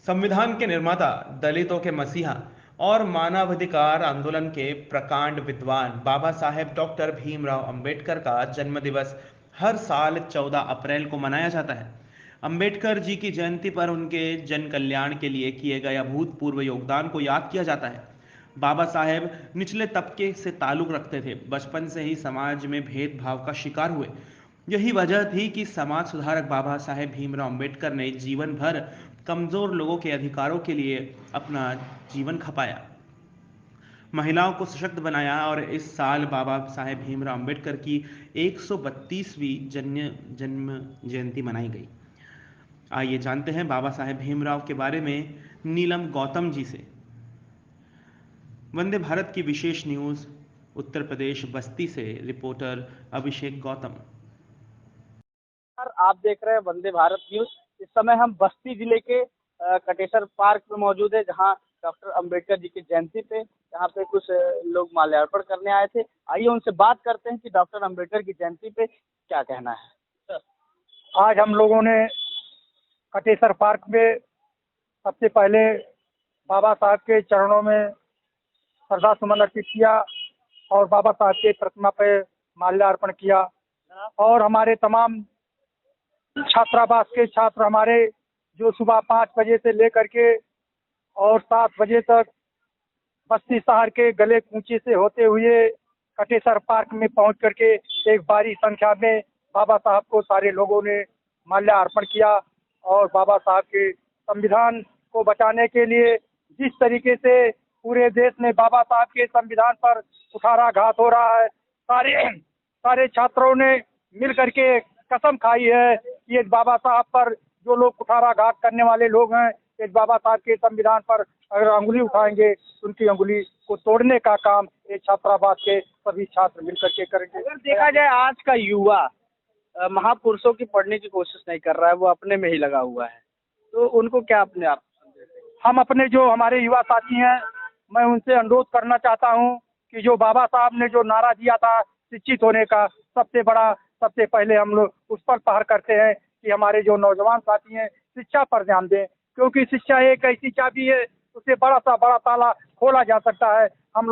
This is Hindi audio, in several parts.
संविधान के निर्माता, दलितों के मसीहा और मानवाधिकार आंदोलन के प्रकांड विद्वान बाबा साहेब डॉक्टर भीमराव अंबेडकर का जन्म दिवस हर साल 14 अप्रैल को मनाया जाता है। अंबेडकर जी की जयंती पर उनके जन कल्याण के लिए किए गए अभूतपूर्व योगदान को याद किया जाता है। बाबा साहेब निचले तबके से ताल्लुक रखते थे, बचपन से ही समाज में भेदभाव का शिकार हुए। यही वजह थी कि समाज सुधारक बाबा साहेब भीमराव अंबेडकर ने जीवन भर कमजोर लोगों के अधिकारों के लिए अपना जीवन खपाया, महिलाओं को सशक्त बनाया और इस साल बाबा साहेब भीमराव अंबेडकर की 132वीं जन्म जयंती मनाई गई। आइए जानते हैं बाबा साहेब भीमराव के बारे में नीलम गौतम जी से। वंदे भारत की विशेष न्यूज उत्तर प्रदेश बस्ती से रिपोर्टर अभिषेक गौतम। आप देख रहे हैं वंदे भारत न्यूज। इस समय हम बस्ती जिले के कटेसर पार्क में मौजूद है, जहां डॉक्टर अंबेडकर जी की जयंती पे यहाँ पे कुछ लोग माल्यार्पण करने आए थे। आइए उनसे बात करते हैं कि डॉक्टर अंबेडकर की जयंती पे क्या कहना है। आज हम लोगों ने कटेसर पार्क में सबसे पहले बाबा साहब के चरणों में श्रद्धा सुमन अर्पित किया और बाबा साहब के प्रतिमा पे माल्यार्पण किया। और हमारे तमाम छात्रावास के छात्र हमारे जो सुबह 5 बजे से लेकर के और 7 बजे तक बस्ती शहर के गले कूचे से होते हुए कटेसर पार्क में पहुंच करके एक भारी संख्या में बाबा साहब को सारे लोगों ने माल्यार्पण किया। और बाबा साहब के संविधान को बचाने के लिए जिस तरीके से पूरे देश में बाबा साहब के संविधान पर कुठाराघात हो रहा है, सारे छात्रों ने मिल करके कसम खाई है कि ये बाबा साहब पर जो लोग कुठाराघात करने वाले लोग हैं, ये बाबा साहब के संविधान पर अगर अंगुली उठाएंगे तो उनकी अंगुली को तोड़ने का काम ये छात्रावास के सभी छात्र मिलकर के करेंगे। अगर देखा जाए आज का युवा महापुरुषों की पढ़ने की कोशिश नहीं कर रहा है, वो अपने में ही लगा हुआ है, तो उनको क्या अपने आप हम अपने जो हमारे युवा साथी हैं, मैं उनसे अनुरोध करना चाहता हूं कि जो बाबा साहब ने जो नारा दिया था शिक्षित होने का, सबसे पहले हम लोग उस पर पहल करते हैं कि हमारे जो नौजवान साथी हैं शिक्षा पर ध्यान दें, क्योंकि शिक्षा एक ऐसी चाबी है, उससे बड़ा सा बड़ा ताला खोला जा सकता है। हम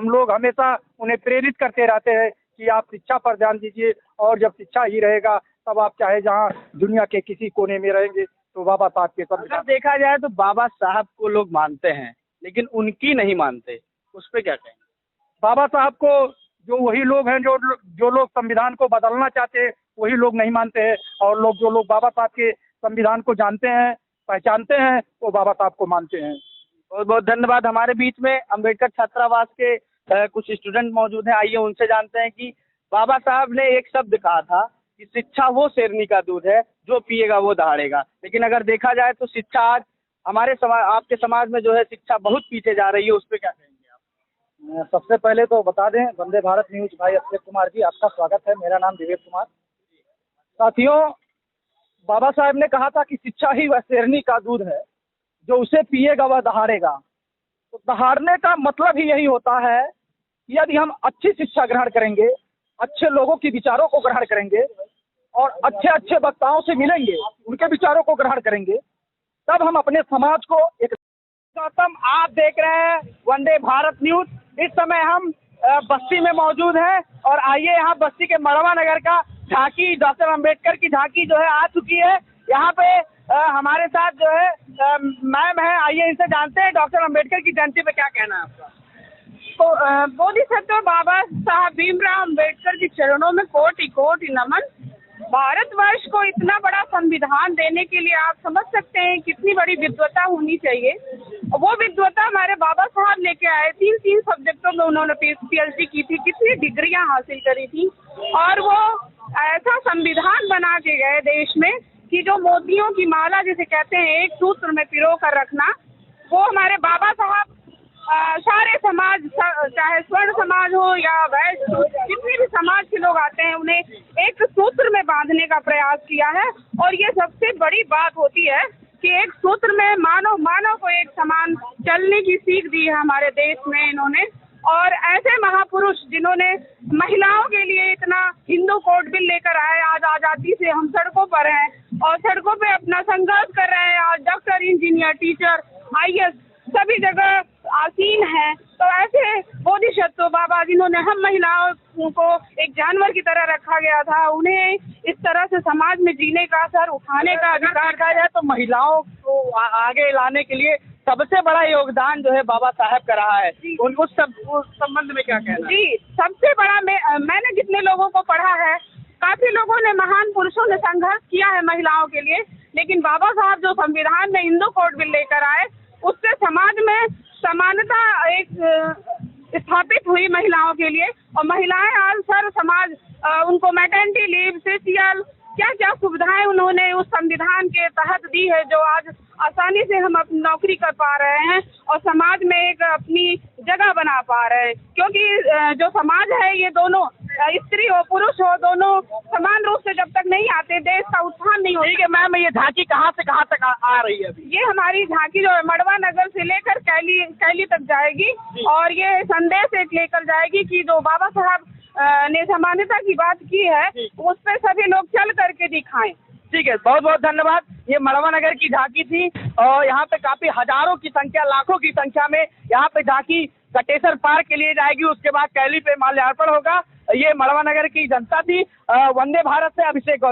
लोग हमेशा उन्हें प्रेरित करते रहते हैं कि आप शिक्षा पर ध्यान दीजिए, और जब शिक्षा ही रहेगा तब आप चाहे जहां दुनिया के किसी कोने में रहेंगे तो बाबा साहब के अगर देखा जाए तो बाबा साहब को लोग मानते हैं लेकिन उनकी नहीं मानते, उस पर क्या कहेंगे? बाबा साहब को जो वही लोग हैं जो लोग संविधान को बदलना चाहते हैं वही लोग नहीं मानते हैं, और जो लोग बाबा साहब के संविधान को जानते हैं, पहचानते हैं, वो बाबा साहब को मानते हैं। बहुत बहुत धन्यवाद। हमारे बीच में अंबेडकर छात्रावास के कुछ स्टूडेंट मौजूद हैं। आइए उनसे जानते हैं कि बाबा साहब ने एक शब्द कहा था कि शिक्षा वो शेरनी का दूध है, जो पिएगा वो दहाड़ेगा। लेकिन अगर देखा जाए तो शिक्षा आज हमारे समाज, आपके समाज में जो है शिक्षा बहुत पीछे जा रही है, उस पर क्या कहेंगे आप? सबसे पहले तो बता दें, वंदे भारत न्यूज भाई अभिषेक कुमार जी, आपका स्वागत है। मेरा नाम दिवेश कुमार। साथियों, बाबा साहब ने कहा था कि शिक्षा ही वह शेरनी का दूध है, जो उसे पिएगा वह दहाड़ेगा। तो दहाड़ने का मतलब ही यही होता है कि यदि हम अच्छी शिक्षा ग्रहण करेंगे, अच्छे लोगों की विचारों को ग्रहण करेंगे और अच्छे अच्छे वक्ताओं से मिलेंगे, उनके विचारों को ग्रहण करेंगे, तब हम अपने समाज को एक। गौतम, आप देख रहे हैं वंदे भारत न्यूज। इस समय हम बस्ती में मौजूद हैं और आइए यहाँ बस्ती के मड़वा नगर का झांकी, डॉक्टर अंबेडकर की झांकी जो है आ चुकी है। यहाँ पे हमारे साथ जो है मैम है, आइए इनसे जानते हैं डॉक्टर अंबेडकर की जयंती पे क्या कहना है आपका। तो बोधिसत्व बाबा साहब भीमराव अंबेडकर के चरणों में कोटि कोटि नमन। भारतवर्ष को इतना बड़ा संविधान देने के लिए आप समझ सकते हैं कितनी बड़ी विद्वता होनी चाहिए। वो विद्वता हमारे बाबा साहब लेके आए। 3 सब्जेक्टों में उन्होंने PhD की थी, कितनी डिग्रियां हासिल करी थी, और वो ऐसा संविधान बना के गए देश में कि जो मोतियों की माला जिसे कहते हैं एक सूत्र में पिरो कर रखना, वो हमारे बाबा साहब सारे समाज, चाहे स्वर्ण समाज हो या वैश्य, जितने भी समाज के लोग आते हैं उन्हें एक सूत्र में बांधने का प्रयास किया है। और ये सबसे बड़ी बात होती है कि एक सूत्र में मानव को एक समान चलने की सीख दी है हमारे देश में इन्होंने। और ऐसे महापुरुष जिन्होंने महिलाओं के लिए इतना हिंदू कोड बिल लेकर आए, आज आज़ादी से हम सड़कों पर हैं और सड़कों पे अपना संघर्ष कर रहे हैं। आज doctor, engineer engineer, teacher, IAS सभी जगह आसीन हैं। तो ऐसे बोधिसत्व बाबा जिन्होंने हम महिलाओं को एक जानवर की तरह रखा गया था, उन्हें इस तरह से समाज में जीने का, सर उठाने का अधिकार देखा जाए तो महिलाओं को आगे लाने के लिए सबसे बड़ा योगदान जो है बाबा साहब का रहा है। उस संबंध में क्या कहना है? जी, सबसे बड़ा मैंने जितने लोगों को पढ़ा है, काफी लोगों ने, महान पुरुषों ने संघर्ष किया है महिलाओं के लिए, लेकिन बाबा साहब जो संविधान में हिंदू कोड बिल लेकर आए, उससे समाज में समानता एक स्थापित हुई महिलाओं के लिए। और महिलाएं आज सर समाज उनको मैटरनिटी लीव, सीसीएल, क्या क्या सुविधाएं उन्होंने उस संविधान के तहत दी है, जो आज आसानी से हम अपनी नौकरी कर पा रहे हैं और समाज में एक अपनी जगह बना पा रहे हैं। क्योंकि जो समाज है, ये दोनों स्त्री हो पुरुष हो, दोनों समान रूप से जब तक नहीं आते, देश का उत्थान नहीं होता। ठीक है मैम, ये झांकी कहाँ से कहाँ तक आ रही है अभी? ये हमारी झांकी जो है मड़वा नगर से लेकर कैली तक जाएगी और ये संदेश एक लेकर जाएगी कि जो बाबा साहब ने समानता की बात की है, उस पर सभी लोग चल करके दिखाएं। ठीक है, बहुत बहुत धन्यवाद। ये मड़वा नगर की झांकी थी और यहाँ पे काफी हजारों की संख्या, लाखों की संख्या में यहाँ पे झांकी कटेसर पार्क के लिए जाएगी, उसके बाद कैली पे माल्यार्पण होगा। ये मड़वा नगर की जनता थी। वंदे भारत से अभिषेक।